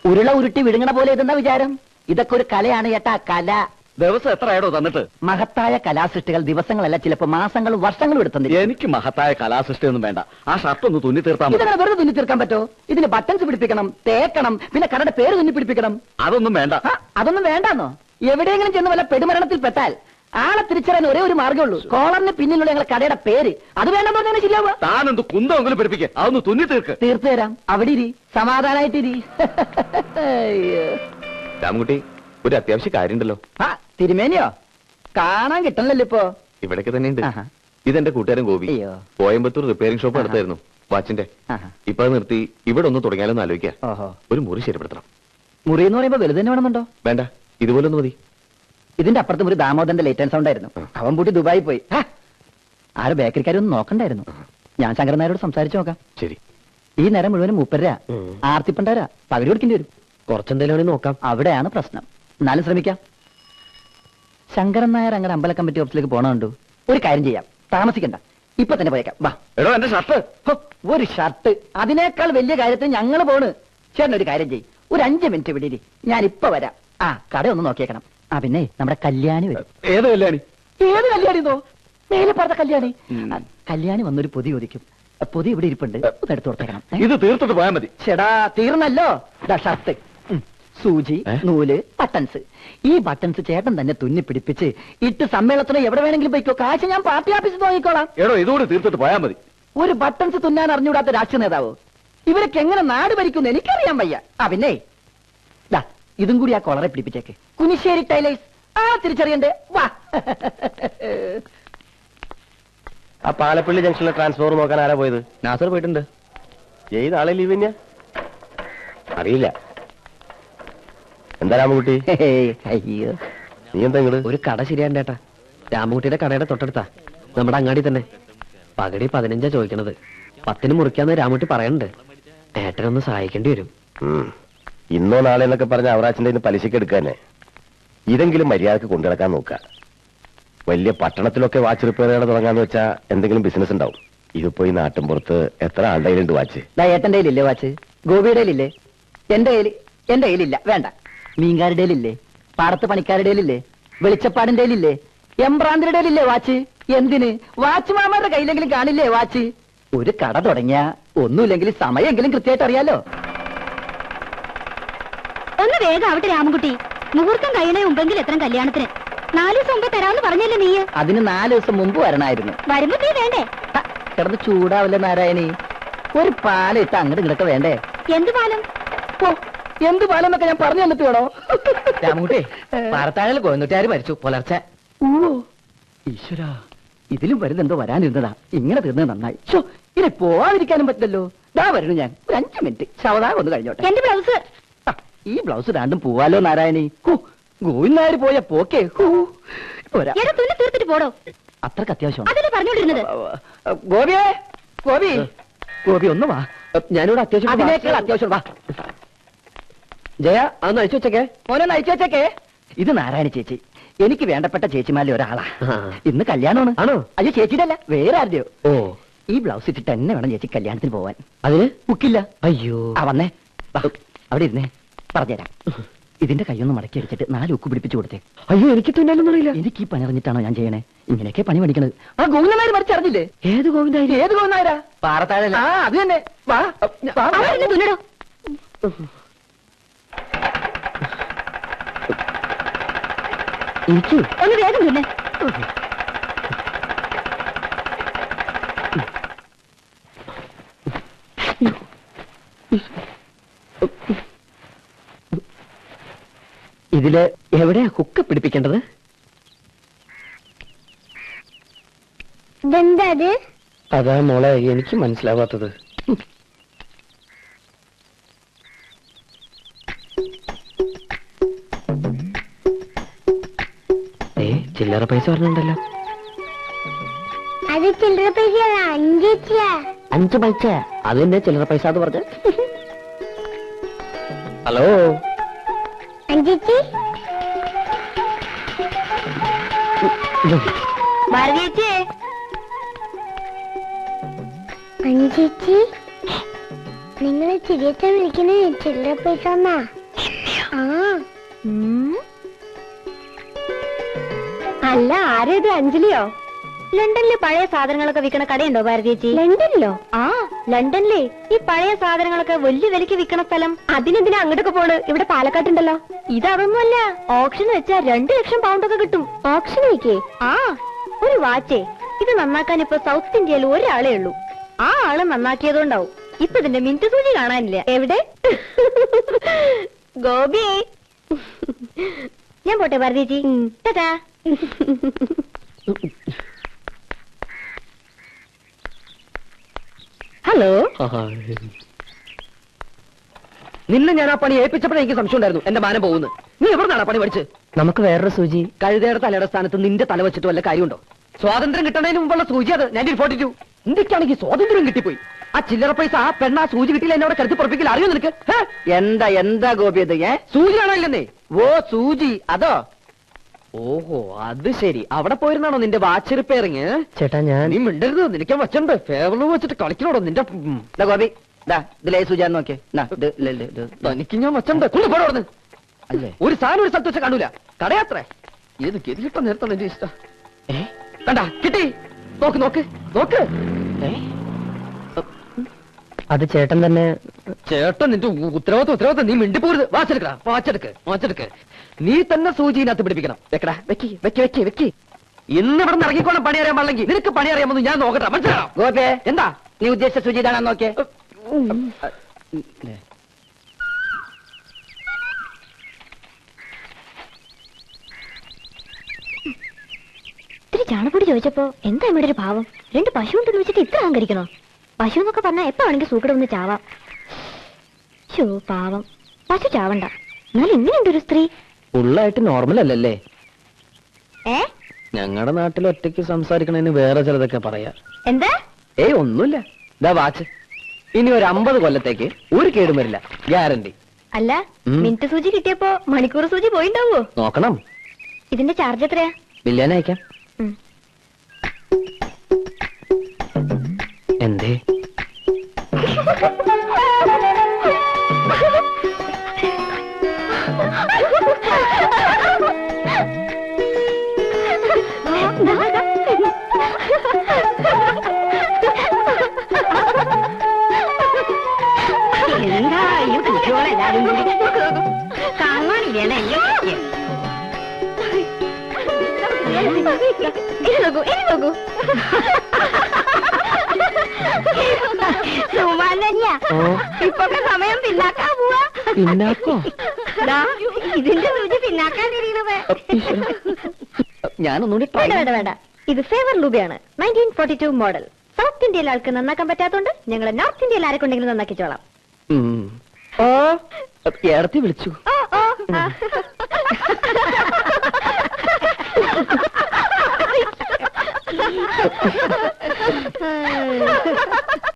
ഉരുള ഉരുട്ടി വിഴുങ്ങണ പോലെ ഇതെന്താ വിചാരം? ഇതൊക്കെ ഒരു കലയാണ് ചേട്ടാ, കല. ദിവസം എത്രയാടോ തന്നിട്ട്? മഹത്തായ കലാസൃഷ്ടികൾ ദിവസങ്ങളല്ല, ചിലപ്പോ മാസങ്ങളും വർഷങ്ങളും എടുത്തു. എനിക്ക് മഹത്തായ കലാസൃഷ്ടിയൊന്നും വേണ്ട. ആ ഷർട്ട് ഒന്ന് തുന്നി തീർത്താൽ മതി. ഇതങ്ങനെ വെറുതെ തുന്നി തീർക്കാൻ പറ്റോ? ഇതിന് ബട്ടൺസ് പിടിപ്പിക്കണം, തേക്കണം, പിന്നെ കടയുടെ പേര് തുന്നി പിടിപ്പിക്കണം. അതൊന്നും വേണ്ട. അതൊന്നും വേണ്ടാന്നോ? എവിടെയെങ്കിലും ചെന്ന് വല്ല പെടുമരണത്തിൽ പെട്ടാൽ ആളെ തിരിച്ചറിയാൻ ഒരേ ഒരു മാർഗ്ഗമുള്ളൂ, കോളറിന് പിന്നിലുള്ള ഞങ്ങളുടെ കടയുടെ പേര്. അത് വേണ്ടെന്ന് പറഞ്ഞാൽ ശരിയാവുക. താനെന്ത് കുന്തമെങ്കിലും പിടിപ്പിക്കുക, അതൊന്ന് തുന്നി തീർക്ക്. തീർത്തു തരാം. അവിടെ ഇരി, സമാധാനായിട്ടിരി. രാമൻകുട്ടി, ഒരു അത്യാവശ്യ കാര്യമുണ്ടല്ലോ. തിരുമേനിയോ? കാണാൻ കിട്ടണല്ലോ ഇപ്പോ. ഇവിടേക്ക് തന്നെ ഉണ്ട്. ഇതെന്റെ കൂട്ടുകാരൻ ഗോപി. കോയമ്പത്തൂർ റിപ്പയറിംഗ് ഷോപ്പ് നടത്തായിരുന്നു വാച്ചിന്റെ. ഇപ്പൊ അത് നിർത്തി ഇവിടെ ഒന്ന് തുടങ്ങിയാലൊന്ന് ആലോചിക്കാം. ഒരു മുറി ശരിപ്പെടുത്തണം. മുറി എന്ന് പറയുമ്പോ വലുത് തന്നെ വേണമെന്നുണ്ടോ? വേണ്ട, ഇതുപോലെ ഒന്ന് മതി. ഇതിന്റെ അപ്പുറത്ത് ഒരു ദാമോദരന്റെ ലേറ്റ് ആൻഡ് സൗണ്ട് ആയിരുന്നു. അവൻ പൂട്ടി ദുബായി പോയി. ആര് ബേക്കറിക്കാരൊന്നും നോക്കണ്ടായിരുന്നു. ഞാൻ ശങ്കരൻ നായരോട് സംസാരിച്ചു നോക്കാം. ശരി. ഈ നേരം മുഴുവനും മൂപ്പര ആർത്തിപ്പണ്ടാരാ, പകരം കൊടുക്കേണ്ടി വരും. കുറച്ചെന്തെങ്കിലും നോക്കാം. അവിടെയാണ് പ്രശ്നം. എന്നാലും ശ്രമിക്കാം. ശങ്കരൻ നായർ അങ്ങനെ അമ്പല കമ്മിറ്റി ഓഫീസിലേക്ക് പോണുണ്ടോ? ഒരു കാര്യം ചെയ്യാം, താമസിക്കണ്ട, ഇപ്പൊ തന്നെ പോയേക്കാം. വാ. എടോ, എന്റെ ഷർട്ട്. ഒരു ഷർട്ട്, അതിനേക്കാൾ വലിയ കാര്യത്തിൽ ഞങ്ങൾ പോണ്. ചേട്ടൻ ഒരു കാര്യം ചെയ്യും, ഒരു 5 മിനിറ്റ് വിടിരി, ഞാൻ ഇപ്പൊ വരാം. കട ഒന്ന് നോക്കിയേക്കണം. പിന്നെ നമ്മുടെ കല്യാണി വരും. ഏത് കല്യാണി? ഏത് കല്യാണിന്നോ? മേലെ പറഞ്ഞ കല്യാണി. കല്യാണി വന്നൊരു പൊതി ഒതിക്കും. പൊതി ഇവിടെ ഇരിപ്പുണ്ട്, എടുത്തു കൊടുത്തേക്കണം. ഇത് തീർത്തിട്ട് പോയാൽ മതി. ചേടാ, തീർന്നല്ലോ. ഷർട്ട്, സൂചി, നൂല്, ബട്ടൺസ്. ഈ ബട്ടൺസ് ചേട്ടൻ തന്നെ തുന്നി പിടിപ്പിച്ച് ഇട്ട് സമ്മേളനത്തിന് എവിടെ വേണമെങ്കിലും പോയിക്കോ. കാശ് ഞാൻ പാർട്ടി ഓഫീസിൽ നോക്കിക്കോളാം. എടോ, ഇതുകൂടി തീർത്തിട്ട് പോയാൽ മതി. ഒരു ബട്ടൺസ് തുന്നാൻ അറിഞ്ഞുകൂടാത്ത രാഷ്ട്രീയ നേതാവോ? ഇവരൊക്കെ എങ്ങനെ നാട് ഭരിക്കുന്നു എനിക്കറിയാൻ വയ്യ. പിന്നെ ഇതും കൂടി ആ കൊളറെ പിടിപ്പിച്ചേക്ക്. കുനിശ്ശേരി ടൈലേഴ്സ്. തിരിച്ചറിയണ്ടേ? വാ. ആ പാലപ്പള്ളി ജംഗ്ഷനിലെ ട്രാൻസ്ഫോർ നോക്കാൻ ആരാ പോയത്? നാസർ പോയിട്ടുണ്ട്. ഏത് ആളെ ലീവ് തന്നെയാ അറിയില്ല. എന്താ രാമൻകുട്ടി? അയ്യോ, നീ എന്താ ഇങ്ങട്? ഒരു കട ശരിയാണ്ടേട്ടാ. രാമൻകുട്ടിയുടെ കടയുടെ തൊട്ടടുത്താ, നമ്മുടെ അങ്ങാടി തന്നെ. പകടി 15 ചോദിക്കണത്. 10 മുറിക്കാന്ന് രാമൻകുട്ടി പറയണ്ട്. ഏട്ടനൊന്ന് സഹായിക്കേണ്ടി വരും. ഇന്നോ നാളെ എന്നൊക്കെ പറഞ്ഞ അവറാച്ചിന്റെ പലിശക്ക് എടുക്കാനെ. ഇതെങ്കിലും മര്യാദക്ക് കൊണ്ടുനടക്കാൻ നോക്ക. വലിയ പട്ടണത്തിലൊക്കെ വാച്ച് റിപ്പയർ ചെയ്യാൻ തുടങ്ങാന്ന് വെച്ചാ എന്തെങ്കിലും ബിസിനസ് ഉണ്ടാവും. ഇതിപ്പോ ഈ നാട്ടിൻപുറത്ത് എത്ര ആളുടെ കയ്യിലുണ്ട് വാച്ച്? ഏട്ടന്റെ കയ്യിലില്ലേ വാച്ച്? ഗോപിയുടെ കയ്യിലില്ലേ? എന്റെ കയ്യിലില്ല. വേണ്ട. മീൻകാരുടെ കയ്യിലില്ലേ? പാടത്ത് പണിക്കാരുടെ കയ്യിലില്ലേ? വെളിച്ചപ്പാടിന്റെ കയ്യിലില്ലേ? എംബ്രാന്തിയുടെ കയ്യിലില്ലേ വാച്ച്? എന്തിന്? വാച്ച് മാമാരുടെ കയ്യിലെങ്കിലും കാണില്ലേ വാച്ച്? ഒരു കട തുടങ്ങിയ ഒന്നുമില്ലെങ്കിൽ സമയമെങ്കിലും കൃത്യമായിട്ട് അറിയാലോ. ഒന്ന് വേഗം ആവട്ടെ രാമൻകുട്ടി. മുഹൂർത്തം കഴിയണേ മുമ്പെങ്കിൽ എത്ര കല്യാണത്തിന്? 4 ദിവസം മുമ്പ് തരാമെന്ന് പറഞ്ഞല്ലേ നീ? അതിന് 4 ദിവസം മുമ്പ് വരണമായിരുന്നു. വരുമ്പോ നീ വേണ്ടേ? കിടന്ന് ചൂടാവല്ലേ നാരായണി? ഒരു പാലിട്ട് അങ്ങോട്ട് ഇങ്ങോട്ട് വേണ്ടേ? എന്ത് പാലം? എന്ത് പാലം എന്നൊക്കെ ഞാൻ പറഞ്ഞു തന്നിട്ട് വേണോ? രാമൻകുട്ടി, പാറത്താഴൽ കോയന്നുട്ടാര് മരിച്ചു പുലർച്ചെ. ഈശ്വര, ഇതിലും വലുതെന്തോ വരാനിരുന്നതാ. ഇങ്ങനെ തീർന്നത് നന്നായി. ഇനി പോവാതിരിക്കാനും പറ്റില്ലല്ലോ. വരണു ഞാൻ. ഒരു 5 മിനിറ്റ് ശവദാഹം ഒന്ന് കഴിഞ്ഞോട്ടെ. എന്റെ ബ്ലൗസ്. ഈ ബ്ലൗസ് രണ്ടും പോവാലോ നാരായണി. ഗോവിന്ദാര് പോയ പോക്കേ. തീർത്തിട്ട് പോടോ. അത്രക്ക് അത്യാവശ്യം. അതല്ലേ പറഞ്ഞോണ്ടിരുന്നത്. ഗോപി ഒന്ന് വാ. ഞാനിവിടെ അത്യാവശ്യം. അതിനേക്കാൾ അത്യാവശ്യം വാ. ജയ, അതൊന്ന് അയച്ചു വെച്ചേക്കേ. മോനൊന്ന് അയച്ചു വെച്ചേക്കേ. ഇത് നാരായണി ചേച്ചി, എനിക്ക് വേണ്ടപ്പെട്ട ചേച്ചിമാരിൽ ഒരാളാ. ഇന്ന് കല്യാണമാണ്. ആണോ? അത് ചേച്ചിയുടെ അല്ല, വേറെ ആരുടെയോ. ഈ ബ്ലൗസ് ഇട്ടിട്ട് തന്നെ വേണം ചേച്ചി കല്യാണത്തിന് പോവാൻ. അതിന് ബുക്കില്ല. അയ്യോ. വന്നേ, അവിടെ ഇരുന്നേ, പറഞ്ഞുതരാം. ഇതിന്റെ കൈയൊന്ന് മടക്കി അടിച്ചിട്ട് 4 ഉക്ക് പിടിപ്പിച്ചു കൊടുത്തേ. അയ്യോ, എനിക്ക് തുന്നാനൊന്നും അറിയില്ല. എനിക്ക് ഈ പണി അറിഞ്ഞിട്ടാണോ ഞാൻ ചെയ്യണേ? ഇങ്ങനെയൊക്കെ പണി പഠിക്കണത്. ആ ഗോവിന്ദനായർ മരിച്ചറിഞ്ഞില്ലേ? ഏത് ഗോവിന്ദായി? ഏത് ഗോവിന്ദനായരാ? പാറത്താഴ. അത് തന്നെ. വാ. തുന്നടോ. എനിക്ക് ഒന്ന് വേഗം തുന്നെ. ഇതില് എവിടെയാ ഹുക്ക് പിടിപ്പിക്കേണ്ടത്? അതാ മോളെ എനിക്ക് മനസ്സിലാവാത്തത്. ചില്ലറ പൈസ പറഞ്ഞിട്ടുണ്ടല്ലോ. അത് ചില്ലറ പൈസ 5 പൈസ. അത് തന്നെ ചില്ലറ പൈസ എന്ന് പറഞ്ഞ. ഹലോ അഞ്ചേച്ചി. ഭാരതിയേച്ചി. അഞ്ചേച്ചി നിങ്ങൾ ചിരിയച്ച വിളിക്കണേ ചില്ലറ പൈസ തന്നാ. ആ അല്ല ആരേത് അഞ്ജലിയോ? ലണ്ടനില് പഴയ സാധനങ്ങളൊക്കെ വിൽക്കണ കടയുണ്ടോ ഭാരതി ചേച്ചി? ലണ്ടനിലോ? ആ ലണ്ടനിലെ ഈ പഴയ സാധനങ്ങളൊക്കെ വലിയ വിലക്ക് വിൽക്കണ സ്ഥലം. അതിനെന്തിനാ അങ്ങോട്ടൊക്കെ പോണ്? ഇവിടെ പാലക്കാട്ടുണ്ടല്ലോ. ഇതതൊന്നുമല്ല, ഓപ്ഷൻ വെച്ചാ 2 ലക്ഷം പൗണ്ടൊക്കെ കിട്ടും. ഓപ്ഷൻ വെക്കേ? ആ ഒരു വാച്ചേ. ഇത് നന്നാക്കാൻ ഇപ്പൊ സൗത്ത് ഇന്ത്യയിൽ ഒരാളേ ഉള്ളൂ. ആ ആള് നന്നാക്കിയതുകൊണ്ടാവും ഇപ്പൊ ഇതിന്റെ മിനിറ്റ് സൂചി കാണാനില്ല. എവിടെ? ഗോപി ഞാൻ പോട്ടെ ഭാരതി ചേച്ചി. ടാറ്റാ. ഹലോ. നിന്നെ ഞാൻ ആ പണി ഏൽപ്പിച്ചപ്പോഴേ എനിക്ക് സംശയം ഉണ്ടായിരുന്നു എന്റെ മാനം പോകുന്നു. നീ എവിടുന്നാണ് പണി പഠിച്ച്? നമുക്ക് വേറൊരു സൂചി. കഴുതയുടെ തലയുടെ സ്ഥാനത്ത് നിന്റെ തല വെച്ചിട്ട് വല്ല കാര്യമുണ്ടോ? സ്വാതന്ത്ര്യം കിട്ടണതിന് മുമ്പുള്ള സൂചി അത്. 1942. ഇന്ത്യക്കാണെങ്കിൽ സ്വാതന്ത്ര്യം കിട്ടിപ്പോയി. ആ ചില്ലറ പൈസ ആ പെണ്ണ സൂചി കിട്ടിയില്ല എന്നോട് കരുത്തി പുറപ്പിക്കില്ല. അറിയോ നിനക്ക്? എന്താ ഗോപി അത്? സൂചിയാണോ ഇല്ലെന്നേ? ഓ സൂചി അതോ? ഓഹോ അത് ശരി. അവിടെ പോയിരുന്നാണോ നിന്റെ വാച്ച് റിപ്പയറിങ്? ചേട്ടാ നീ മിണ്ടരുത്. നിനക്ക് വെച്ചിട്ടുണ്ട്. ഫേവറിൽ വെച്ചിട്ട് കളിക്കണോടോ നിന്റെ. ഗോപി ഇതിലേ സൂചി നോക്കിയേ. തനിക്ക് ഞാൻ വെച്ചിട്ടുണ്ട്. കൊണ്ടുപോടോന്ന് അല്ലേ? ഒരു സാധനം ഒരു സ്ഥലത്ത് വെച്ച് കാണൂല. കടയാത്രേ ഏത് ഗതികിട്ട നേരത്താണ് എന്റെ ഇഷ്ടം. കണ്ടാ കിട്ടി. നോക്ക് നോക്ക് നോക്ക്. അത് ചേട്ടൻ തന്നെ. ചേട്ടൻ നിന്റെ ഉത്തരവാദിത്വം. നീ മിണ്ടിപ്പോരുത്. വാച്ചെടുക്ക്. നീ തന്നെ സൂചിനകത്ത് പിടിപ്പിക്കണം. വെക്കടാ. വെക്കി. ഇന്ന് ഇവിടെ നിന്ന് ഇറങ്ങിക്കോണം. പണി അറിയാൻ പാടില്ലെങ്കിൽ നിനക്ക് പണി അറിയാമെന്ന് ഞാൻ നോക്കട്ടെ. മനസ്സിലാണോ? ഗോപേ എന്താ നീ ഉദ്ദേശിച്ച സൂചി ഇതാണോ നോക്കിയേ? ഇത്തിരി ചാണപ്പൊടി ചോദിച്ചപ്പോ എന്താ ഇവിടെ ഒരു ഭാവം? 2 പശു ഉണ്ടെന്ന് വെച്ചിട്ട് ഇത്ര അഹങ്കരിക്കണോ? പശു എന്നൊക്കെ പറഞ്ഞാ എപ്പോ ആണെങ്കിൽ സൂക്കട ഒന്ന് ചാവാം. ഷോ പാവം. പശു ചാവണ്ട. എന്നാലും ഇങ്ങനെയുണ്ട് ഒരു സ്ത്രീ. ഫുള്ളായിട്ട് നോർമൽ അല്ലല്ലേ? ഏ ഞങ്ങളുടെ നാട്ടിൽ ഒറ്റയ്ക്ക് സംസാരിക്കണതിന് വേറെ ചിലതൊക്കെ പറയാ. എന്താ? ഏയ് ഒന്നുമില്ല. ഇതാ വാച്ച്. ഇനി ഒരു 50 കൊല്ലത്തേക്ക് ഒരു കേടും വരില്ല. ഗ്യാരണ്ടി. അല്ല മിനിറ്റ് സൂചി കിട്ടിയപ്പോ മണിക്കൂർ സൂചി പോയിണ്ടാവോ? നോക്കണം. ഇതിന്റെ ചാർജ് എത്രയാ? ബില്ലേനെ അയക്കാം. എന്തേ? എന്താ ഈ കുട്ടികളെല്ലാരും കൂടി കാണാനില്ലേ? നോക്കൂ. ഇപ്പൊക്കെ സമയം പിന്നാക്കാൻ പോവാ. പിന്നാക്കോ? ഇതിന്റെ സൂചി പിന്നാക്കാൻ തിരിയണത്. ഞാനൊന്നുകൂടി വേണ്ട. ഇത് ഫേവർ ലൂബിയാണ്. 1942 മോഡൽ. സൗത്ത് ഇന്ത്യയിലെ ആൾക്ക് നന്നാക്കാൻ പറ്റാത്തോണ്ട് ഞങ്ങൾ നോർത്ത് ഇന്ത്യയിൽ ആരെക്കൊണ്ടെങ്കിലും നന്നാക്കിച്ചോളാം. ഓ ഏടത്തി വിളിച്ചു. ഓ